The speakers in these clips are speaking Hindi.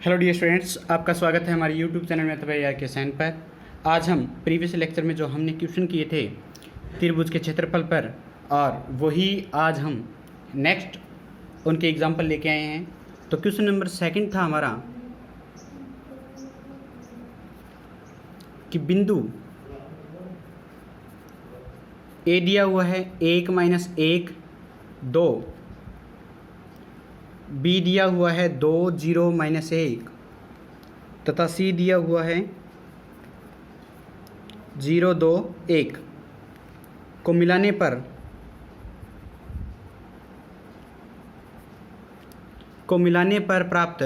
हेलो डियर स्टूडेंट्स, आपका स्वागत है हमारे यूट्यूब चैनल में तबैयार के साइन पर। आज हम प्रीवियस लेक्चर में जो हमने क्वेश्चन किए थे त्रिभुज के क्षेत्रफल पर, और वही आज हम नेक्स्ट उनके एग्जाम्पल लेके आए हैं। तो क्वेश्चन नंबर 2 था हमारा कि बिंदु ए दिया हुआ है 1 - 1 2, बी दिया हुआ है 2 0 - 1 तथा सी दिया हुआ है 0 2 1 को मिलाने पर प्राप्त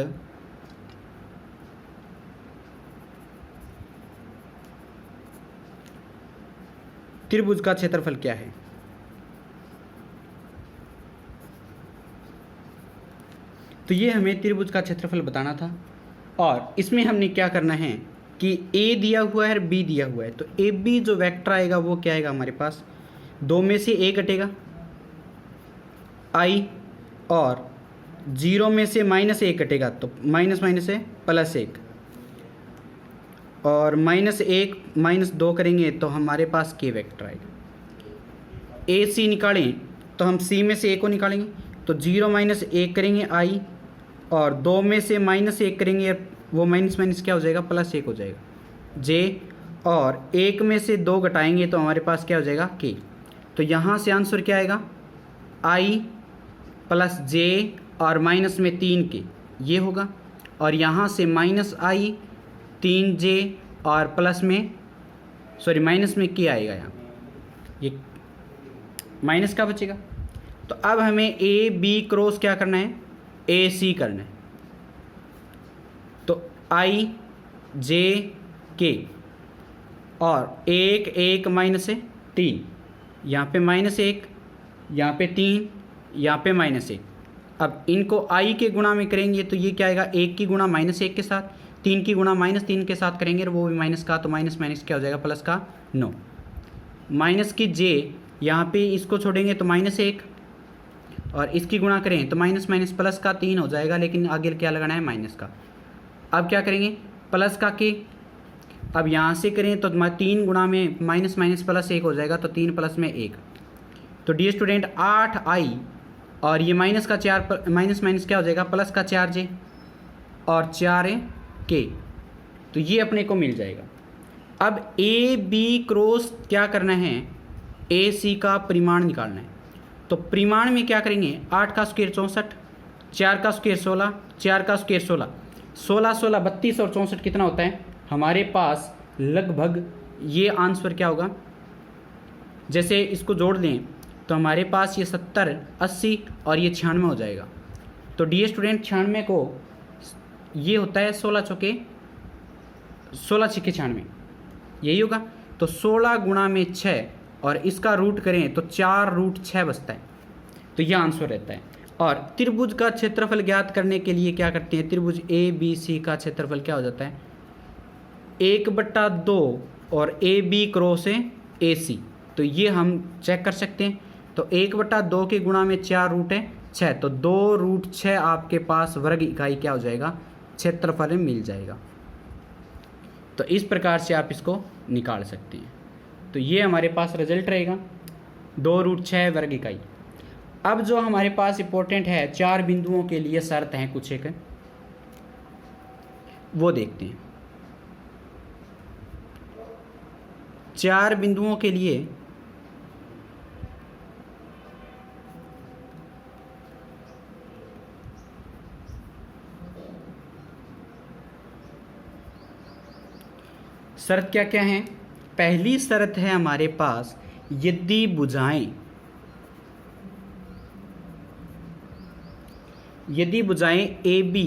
त्रिभुज का क्षेत्रफल क्या है। तो ये हमें त्रिभुज का क्षेत्रफल बताना था, और इसमें हमने क्या करना है कि ए दिया हुआ है और बी दिया हुआ है। तो ए बी जो वेक्टर आएगा वो क्या आएगा हमारे पास, 2 में से ए घटेगा आई, और 0 में से -1 घटेगा तो माइनस से +1, और -1 - 2 करेंगे तो हमारे पास के वेक्टर आएगा। ए सी निकालें तो हम सी में से ए को निकालेंगे, तो 0 - 1 करेंगे आई, और 2 में से -1 करेंगे, वो माइनस क्या हो जाएगा, +1 हो जाएगा जे, और 1 में से 2 घटाएंगे तो हमारे पास क्या हो जाएगा के। तो यहाँ से आंसर क्या आएगा, आई + जे और माइनस में 3 के, ये होगा। और यहाँ से -i 3j और प्लस में माइनस में के आएगा, यहाँ ये माइनस का बचेगा। तो अब हमें ए बी क्रॉस क्या करना है, ए सी करना है। तो i j k, और 1 1 - 3, यहाँ पे -1, यहाँ पे 3, यहाँ पे -1। अब इनको i के गुणा में करेंगे तो ये क्या आएगा, 1 की गुणा -1 के साथ, 3 की गुणा -3 के साथ करेंगे, और वो भी माइनस का, तो माइनस क्या हो जाएगा, प्लस का 9। माइनस की j, यहाँ पे इसको छोड़ेंगे तो -1, और इसकी गुणा करें तो माइनस प्लस का 3 हो जाएगा, लेकिन आगे क्या लगाना है, माइनस का। अब क्या करेंगे, प्लस का के, अब यहाँ से करें तो 3 गुणा में माइनस +1 हो जाएगा, तो 3 + में 1। तो डियर स्टूडेंट 8i, और ये माइनस का 4, माइनस क्या हो जाएगा, प्लस का 4j और 4k, तो ये अपने को मिल जाएगा। अब ए बी क्रॉस क्या करना है, ए सी का परिमाण निकालना है। तो परिमाण में क्या करेंगे, 8 का स्क्वायर 64, 4 का स्क्वायर 16, 4 का स्क्वायर 16, 16 16 32, और 64 कितना होता है हमारे पास, लगभग ये आंसर क्या होगा, जैसे इसको जोड़ दें तो हमारे पास ये 70 80 और ये 96 हो जाएगा। तो डियर स्टूडेंट 96 को ये होता है 16 छक्के 96, यही होगा। तो 16 गुणा में 6, और इसका रूट करें तो 4√6 बचता है, तो यह आंसर रहता है। और त्रिभुज का क्षेत्रफल ज्ञात करने के लिए क्या करते हैं, त्रिभुज ए बी सी का क्षेत्रफल क्या हो जाता है, 1/2 और ए बी क्रॉस है ए सी, तो ये हम चेक कर सकते हैं। तो 1/2 के गुणा में 4√6, तो 2√6 आपके पास वर्ग इकाई क्या हो जाएगा, क्षेत्रफल में मिल जाएगा। तो इस प्रकार से आप इसको निकाल सकते हैं। तो ये हमारे पास रिजल्ट रहेगा 2√6 वर्ग इकाई। अब जो हमारे पास इंपॉर्टेंट है, 4 बिंदुओं के लिए शर्त हैं कुछ एक, वो देखते हैं। 4 बिंदुओं के लिए शर्त क्या क्या है। पहली शर्त है हमारे पास, यदि भुजाएं A B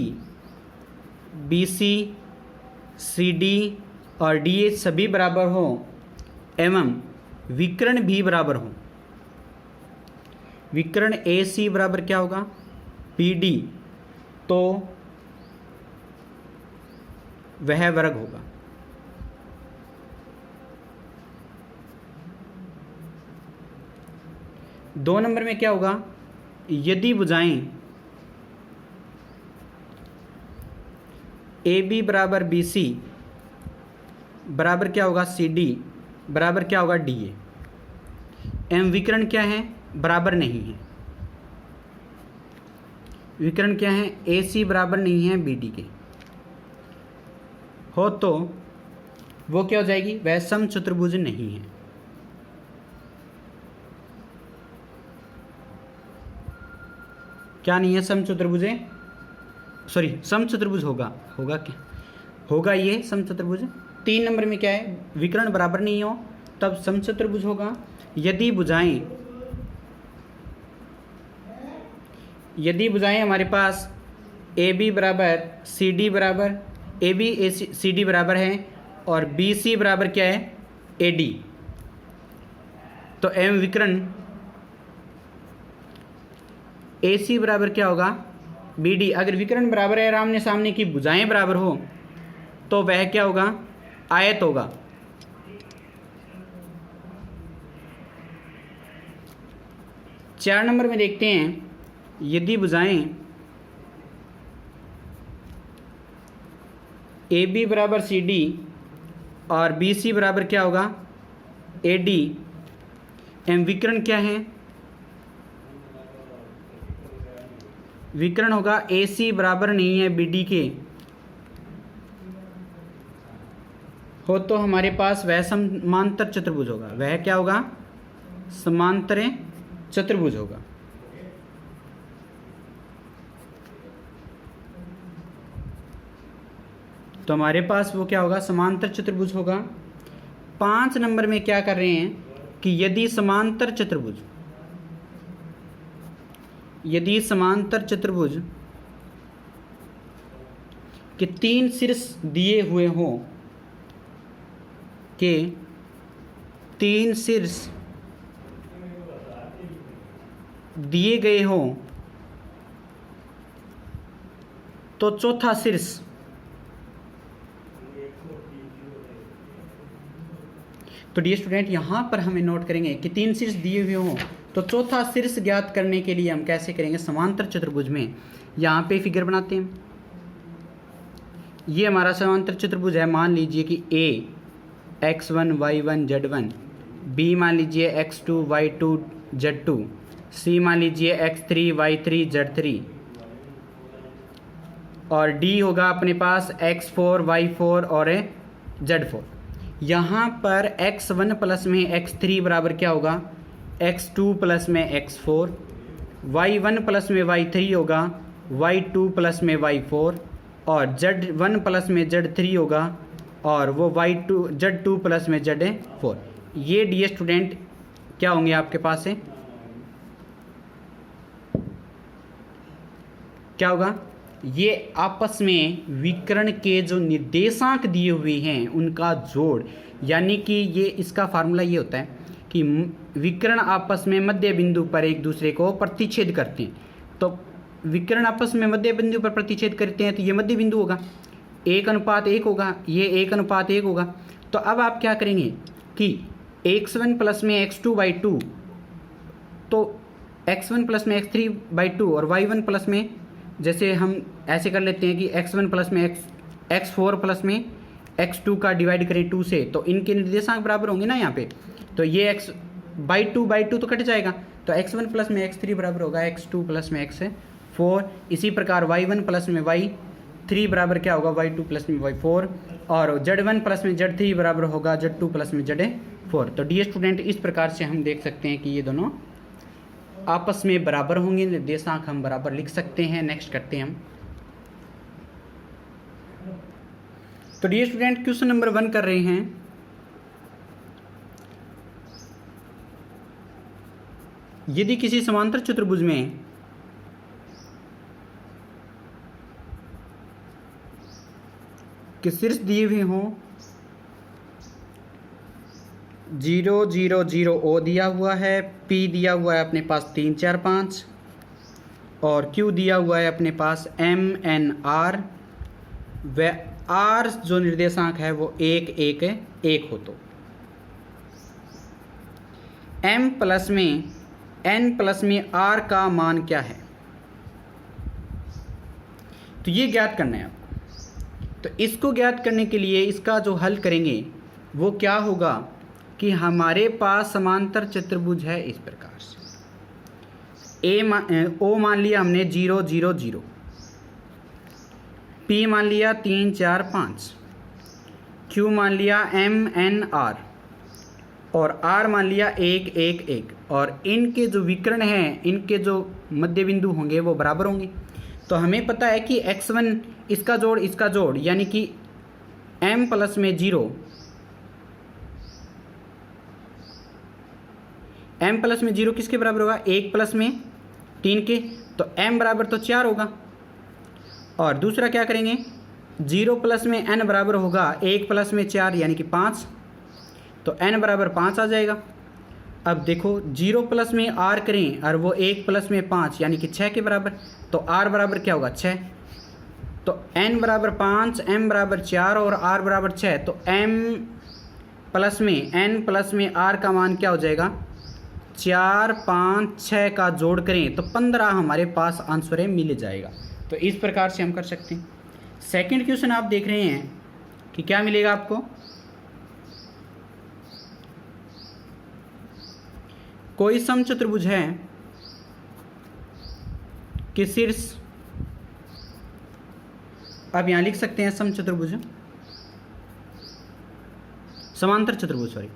B C C D और डी ए सभी बराबर हो एवं विकर्ण भी बराबर हो। विकर्ण ए सी बराबर क्या होगा, पी डी, तो वह वर्ग होगा। 2 नंबर में क्या होगा, यदि भुजाएं ए बी बराबर बी सी बराबर क्या होगा सी डी बराबर क्या होगा डी ए। एम विकर्ण क्या है, बराबर नहीं है। विकर्ण क्या है, ए सी बराबर नहीं है बी डी के। हो तो वो क्या हो जाएगी, वह समचतुर्भुज नहीं है। क्या नहीं है, समचतुर्भुज है, सॉरी समचतुर्भुज होगा, होगा क्या होगा, ये समचतुर्भुज। 3 नंबर में क्या है, विकर्ण बराबर नहीं हो तब समचतुर्भुज होगा। यदि भुजाएं हमारे पास ए बी बराबर सी डी बराबर A B A C D बराबर है और बी सी बराबर क्या है ए डी, तो एम विकर्ण ए सी बराबर क्या होगा बी डी। अगर विकर्ण बराबर है, आमने सामने की भुजाएं बराबर हो तो वह क्या होगा, आयत होगा। चार नंबर में देखते हैं, यदि भुजाएं ए बी बराबर सी डी और बी सी बराबर क्या होगा ए डी, एम विकर्ण क्या है, विकर्ण होगा ए सी बराबर नहीं है बी डी के, हो तो हमारे पास वह समांतर चतुर्भुज होगा। वह क्या होगा, समांतर चतुर्भुज होगा। तो हमारे पास वो क्या होगा, समांतर चतुर्भुज होगा। 5 नंबर में क्या कर रहे हैं कि यदि समांतर चतुर्भुज के 3 शीर्ष दिए हुए हों, के 3 शीर्ष दिए गए हों, तो चौथा शीर्ष, तो डियर स्टूडेंट यहाँ पर हमें नोट करेंगे कि 3 शीर्ष दिए हुए हों तो चौथा शीर्ष ज्ञात करने के लिए हम कैसे करेंगे, समांतर चतुर्भुज में यहाँ पे फिगर बनाते हैं। ये हमारा समांतर चतुर्भुज है। मान लीजिए कि ए x1 y1 z1, बी मान लीजिए x2 y2 z2, सी मान लीजिए x3 y3 z3 और डी होगा अपने पास x4 y4 और z4। यहाँ पर x1 प्लस में x3 बराबर क्या होगा, x2 प्लस में x4, y1 प्लस में y3 होगा y2 प्लस में y4 और z1 प्लस में z3 होगा और वो z2 प्लस में z4। ये डी स्टूडेंट क्या होंगे आपके पास है, क्या होगा, ये आपस में विकर्ण के जो निर्देशांक दिए हुए हैं उनका जोड़, यानी कि ये इसका फार्मूला ये होता है कि विकर्ण आपस में मध्य बिंदु पर एक दूसरे को प्रतिच्छेद करते हैं। तो विकर्ण आपस में मध्य बिंदु पर प्रतिच्छेद करते हैं तो ये मध्य बिंदु होगा, 1:1 होगा, ये 1:1 होगा। तो अब आप क्या करेंगे कि x1 प्लस में x2/2, तो x1 प्लस में x3/2 और y1 प्लस में, जैसे हम ऐसे कर लेते हैं कि x1 प्लस में x4 प्लस में x2 का डिवाइड करें 2 से, तो इनके निर्देशांक बराबर होंगे ना यहाँ पे, तो ये x/2 तो कट जाएगा, तो x1 प्लस में x3 बराबर होगा x2 प्लस में x4। इसी प्रकार y1 प्लस में y3 बराबर क्या होगा, y2 प्लस में y4 और z1 प्लस में z3 बराबर होगा z2 प्लस में z4। तो डी स्टूडेंट इस प्रकार से हम देख सकते हैं कि ये दोनों आपस में बराबर होंगे, निर्देशांक हम बराबर लिख सकते हैं। नेक्स्ट करते हैं हम। तो डी स्टूडेंट क्वेश्चन नंबर 1 कर रहे हैं। यदि किसी समांतर चतुर्भुज में के शीर्ष दिए हुए हों, 0 0 0 O दिया हुआ है, P दिया हुआ है अपने पास 3 4 5 और Q दिया हुआ है अपने पास M N R, व R जो निर्देशांक है वो 1 1 1 हो, तो M प्लस में N प्लस में R का मान क्या है, तो ये ज्ञात करना है आपको। तो इसको ज्ञात करने के लिए इसका जो हल करेंगे वो क्या होगा कि हमारे पास समांतर चतुर्भुज है इस प्रकार से। ओ मान लिया हमने 0 0 0, पी मान लिया 3 4 5, क्यू मान लिया M N R और R मान लिया 1 1 1, और इनके जो विकर्ण हैं, इनके जो मध्य बिंदु होंगे वो बराबर होंगे। तो हमें पता है कि x1 इसका जोड़ यानी कि m प्लस में 0, m प्लस में 0 किसके बराबर होगा? 1 प्लस में 3 के, तो m बराबर तो 4 होगा। और दूसरा क्या करेंगे, 0 प्लस में n बराबर होगा 1 प्लस में 4 यानी कि 5, तो n बराबर 5 आ जाएगा। अब देखो 0 प्लस में r करें और वो 1 प्लस में 5 यानी कि 6 के बराबर, तो r बराबर क्या होगा? 6। तो n बराबर 5, m बराबर 4 और r बराबर 6, तो m प्लस में n प्लस में r का मान क्या हो जाएगा? 4 5 6 का जोड़ करें तो 15 हमारे पास आंसर है, मिल जाएगा। तो इस प्रकार से हम कर सकते हैं। सेकंड क्वेश्चन आप देख रहे हैं कि क्या मिलेगा आपको, कोई समचतुर्भुज है कि शीर्ष, आप यहां लिख सकते हैं समचतुर्भुज, समांतर चतुर्भुज सॉरी,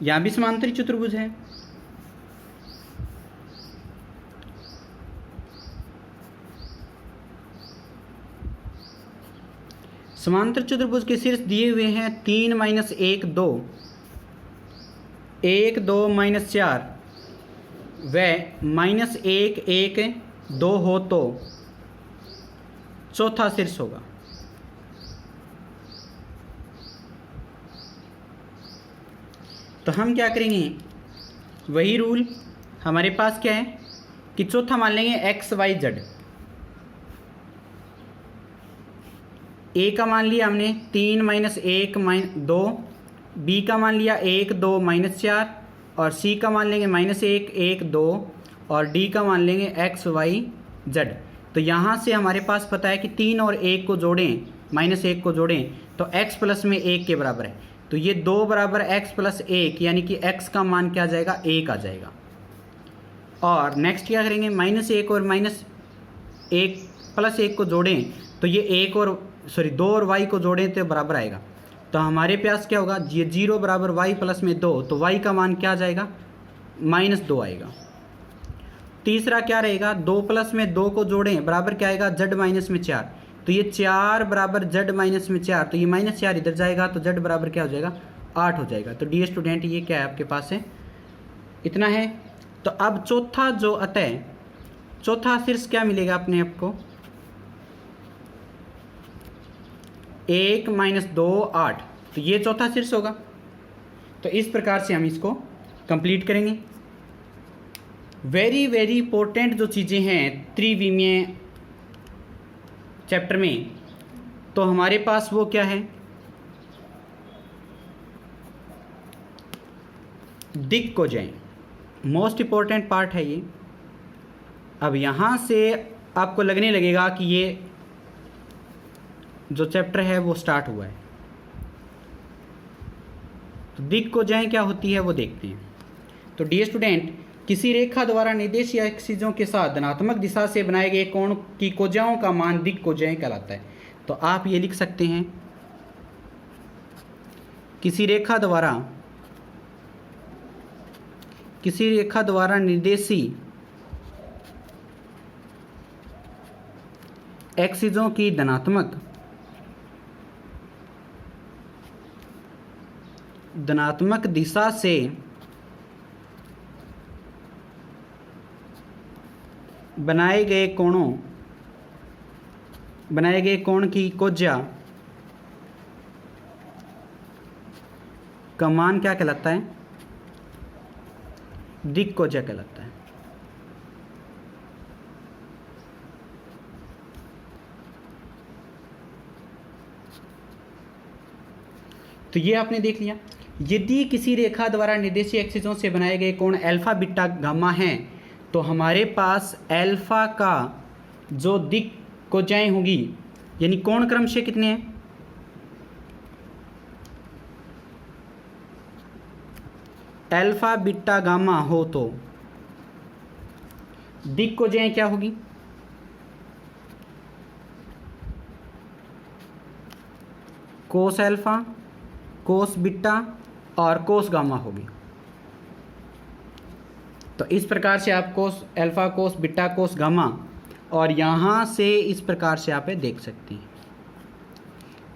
यहां भी समांतरी चतुर्भुज है। समांतर चतुर्भुज के शीर्ष दिए हुए हैं 3 - 1 2, 1 2 - 4 व -1 1 2 हो तो चौथा शीर्ष होगा। तो हम क्या करेंगे, वही रूल हमारे पास क्या है कि चौथा मान लेंगे x y z। ए का मान लिया हमने 3 - 1 2, बी का मान लिया 1 2 - 4 और सी का मान लेंगे -1 1 2 और डी का मान लेंगे x y z। तो यहाँ से हमारे पास पता है कि 3 और 1 को जोड़ें, -1 को जोड़ें तो x प्लस में 1 के बराबर है। तो ये 2 बराबर x प्लस 1 यानी कि x का मान क्या आ जाएगा? 1 आ जाएगा। और नेक्स्ट क्या करेंगे, -1 और -1 प्लस 1 को जोड़ें तो ये 2 और y को जोड़ें तो बराबर आएगा। तो हमारे पास क्या होगा, ये 0 बराबर y प्लस में 2, तो y का मान क्या आ जाएगा? -2 आएगा। तीसरा क्या रहेगा, 2 प्लस में 2 को जोड़ें बराबर क्या आएगा? z माइनस में 4, तो ये 4 बराबर z माइनस में 4, तो ये -4 इधर जाएगा तो z बराबर क्या हो जाएगा? 8 हो जाएगा। तो डी स्टूडेंट ये क्या है आपके पास है, इतना है। तो अब चौथा जो अतः चौथा शीर्ष क्या मिलेगा अपने आपको, 1 - 2 8, तो ये चौथा शीर्ष होगा। तो इस प्रकार से हम इसको कंप्लीट करेंगे। वेरी वेरी इंपॉर्टेंट जो चीज़ें हैं त्रिविमीय चैप्टर में, तो हमारे पास वो क्या है, दिक् को जाएं, मोस्ट इंपॉर्टेंट पार्ट है ये। अब यहाँ से आपको लगने लगेगा कि ये जो चैप्टर है वो स्टार्ट हुआ है। तो दिक् को जाएं क्या होती है वो देखते हैं। तो डियर स्टूडेंट, किसी रेखा द्वारा निर्देशित एक्सिसों के साथ धनात्मक दिशा से बनाए गए कोण की कोजाओं का मान दिक् कोजाएं कहलाता है। तो आप ये लिख सकते हैं, किसी रेखा द्वारा निर्देशित एक्सिसों की धनात्मक दिशा से बनाए गए कोण की कोज्या का मान क्या कहलाता है? दिक् कोज्या कहलाता है। तो ये आपने देख लिया। यदि किसी रेखा द्वारा निर्देशित एक्सिसों से बनाए गए कोण अल्फा बीटा गामा हैं तो हमारे पास अल्फा का जो दिक कोजाएं होगी, यानी कोण क्रमशः कितने हैं, अल्फा बीटा गामा हो तो दिक कोजाएं क्या होगी, कोस अल्फा, कोस बीटा और कोस गामा होगी। तो इस प्रकार से आप cos alpha, cos beta, cos gamma, और यहाँ से इस प्रकार से आप देख सकते हैं।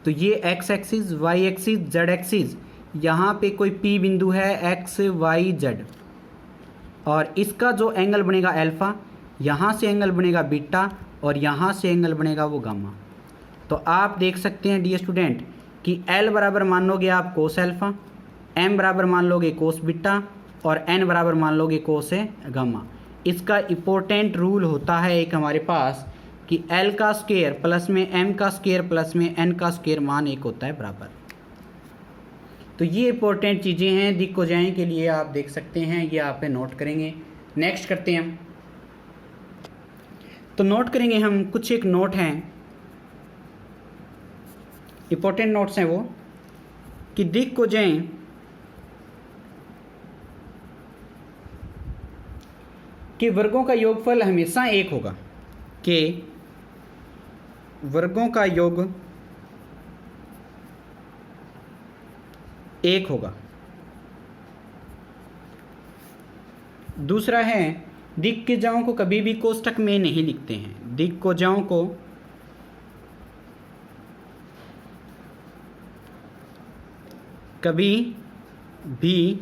तो ये X axis, Y axis, Z axis, यहाँ पे कोई पी बिंदु है एक्स वाई जेड, और इसका जो एंगल बनेगा अल्फा, यहाँ से एंगल बनेगा बीटा, और यहाँ से एंगल बनेगा वो गामा। तो आप देख सकते हैं डियर स्टूडेंट कि एल बराबर मान लोगे आप कोस अल्फा, एम बराबर मान लोगे कोस बीटा, और एन बराबर मान लोगे कोस गामा। इसका इम्पोर्टेंट रूल होता है एक हमारे पास कि एल का स्क्वायर प्लस में एम का स्क्वायर प्लस में एन का स्क्वायर मान एक होता है बराबर। तो ये इंपॉर्टेंट चीज़ें हैं दिक कोजाएं के लिए, आप देख सकते हैं, ये आप नोट करेंगे। नेक्स्ट करते हैं हम, तो नोट करेंगे हम कुछ एक नोट हैं, इंपॉर्टेंट नोट्स हैं वो, कि दिक कोजाएं कि वर्गों का योगफल हमेशा एक होगा, कि वर्गों का योग एक होगा। दूसरा है दिक कोजाओं को कभी भी कोष्ठक में नहीं लिखते हैं, दिक कोजाओं को कभी भी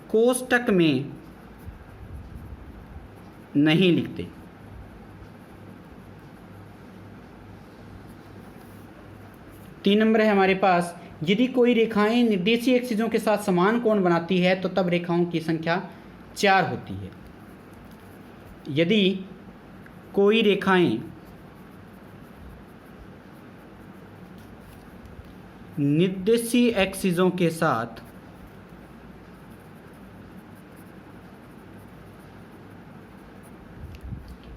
कोष्ठक में नहीं लिखते। तीन नंबर है हमारे पास, यदि कोई रेखाएं निर्देशीय एक्सिसों के साथ समान कोण बनाती है तो तब रेखाओं की संख्या 4 होती है। यदि कोई रेखाएं निर्देशीय एक्सिसों के साथ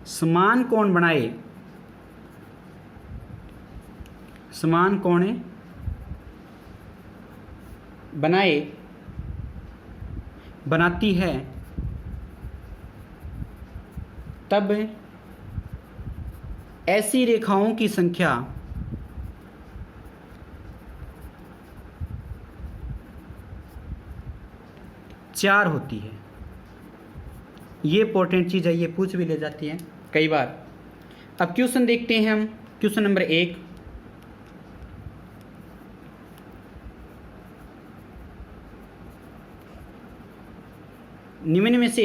समान कोण बनाए, समान कोण बनाती है, तब ऐसी रेखाओं की संख्या चार होती है। ये इंपॉर्टेंट चीज़ है, ये पूछ भी ले जाती है कई बार। अब क्वेश्चन देखते हैं हम, क्वेश्चन नंबर 1, निम्न में से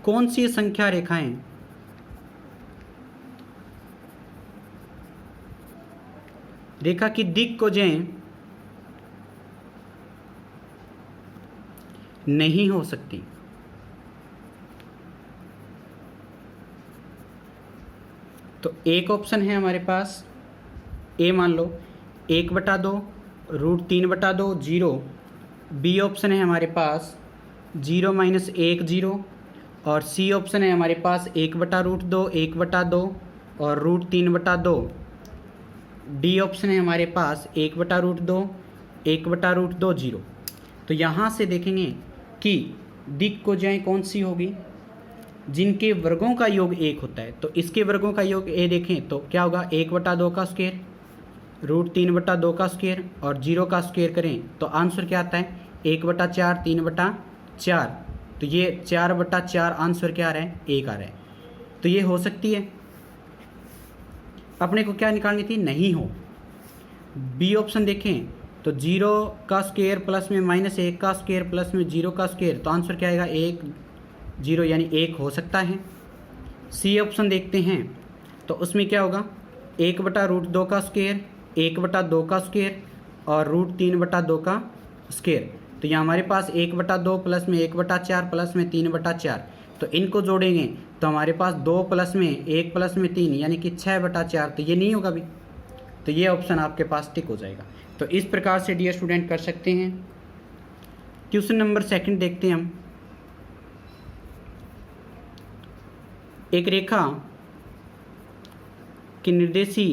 कौन सी संख्या रेखाएं रेखा की दिक कोजाएं नहीं हो सकती? तो एक ऑप्शन है हमारे पास, ए मान लो 1/2 √3/2 0। बी ऑप्शन है हमारे पास 0 - 1 0, और सी ऑप्शन है हमारे पास 1/√2 1/2 और √3/2। डी ऑप्शन है हमारे पास 1/√2 1/√2 0। तो यहाँ से देखेंगे कि दिक कोजाएं कौन सी होगी, जिनके वर्गों का योग 1 होता है। तो इसके वर्गों का योग ए देखें तो क्या होगा, 1/2 का स्क्वायर √3/2 का स्क्वायर और 0 का स्क्वायर करें तो आंसर क्या आता है, 1/4 3/4। तो ये 4/4 आंसर क्या आ रहा है, 1 आ रहा है। तो ये हो सकती है, अपने को क्या निकालनी थी, नहीं हो। बी ऑप्शन देखें तो 0 का स्क्वायर प्लस में -1 का स्क्वायर प्लस में 0 का स्क्वायर, तो आंसर क्या आएगा 1 0 यानी 1 हो सकता है। सी ऑप्शन देखते हैं तो उसमें क्या होगा, 1/√2 का स्क्वायर 1/2 का स्क्वायर और √3/2 का स्क्वायर। तो यहाँ हमारे पास 1/2 प्लस में 1/4 प्लस में 3/4, तो इनको जोड़ेंगे तो हमारे पास 2 प्लस में 1 प्लस में 3 यानी कि 6/4। तो ये नहीं होगा भी, तो ये ऑप्शन आपके पास टिक हो जाएगा। तो इस प्रकार से डियर स्टूडेंट कर सकते हैं। क्वेश्चन नंबर 2 देखते हैं हम। एक रेखा की निर्देशी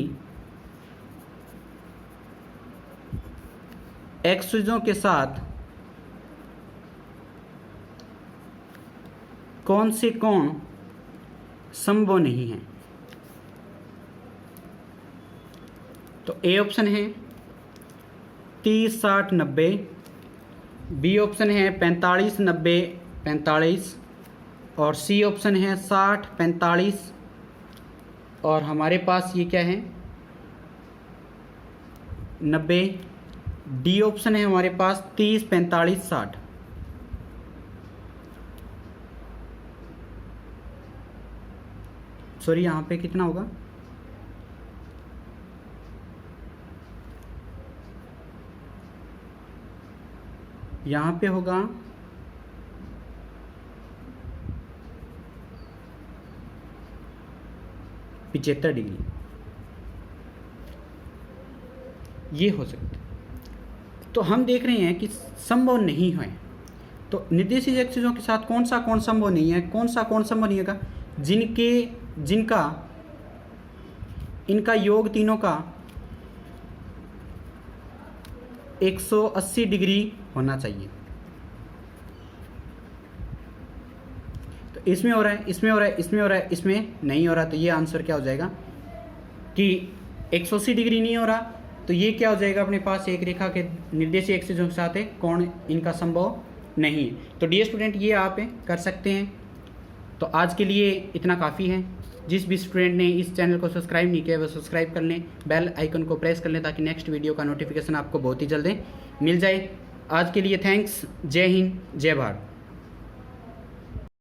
एक्सिसों के साथ कौन से कोण संभव नहीं है? तो ए ऑप्शन है 30 60 90, बी ऑप्शन है 45 90 45, और सी ऑप्शन है 60 45, और हमारे पास ये क्या है 90। डी ऑप्शन है हमारे पास 30 45 60। सॉरी, यहाँ पे कितना होगा? यहाँ पे होगा 75 डिग्री। ये हो सकता है। तो हम देख रहे हैं कि संभव नहीं है। तो निर्देशित एक्सिसों के साथ कौन सा कोण संभव नहीं है? कौन सा कोण संभव नहीं होगा? जिनका इनका योग तीनों का 180 डिग्री होना चाहिए। तो इसमें हो रहा है, इसमें हो रहा है, इसमें हो रहा है, इसमें नहीं हो रहा। तो ये आंसर क्या हो जाएगा कि 180 डिग्री नहीं हो रहा। तो ये क्या हो जाएगा अपने पास? एक रेखा के निर्देशीय एक्सिसों के साथ है कोण इनका संभव नहीं है। तो डियर स्टूडेंट, ये आप कर सकते हैं। तो आज के लिए इतना काफ़ी है। जिस भी स्टूडेंट ने इस चैनल को सब्सक्राइब नहीं किया वह सब्सक्राइब कर लें, बेल आइकन को प्रेस कर लें ताकि नेक्स्ट वीडियो का नोटिफिकेशन आपको बहुत ही जल्दी मिल जाए। आज के लिए थैंक्स। जय हिंद, जय भारत।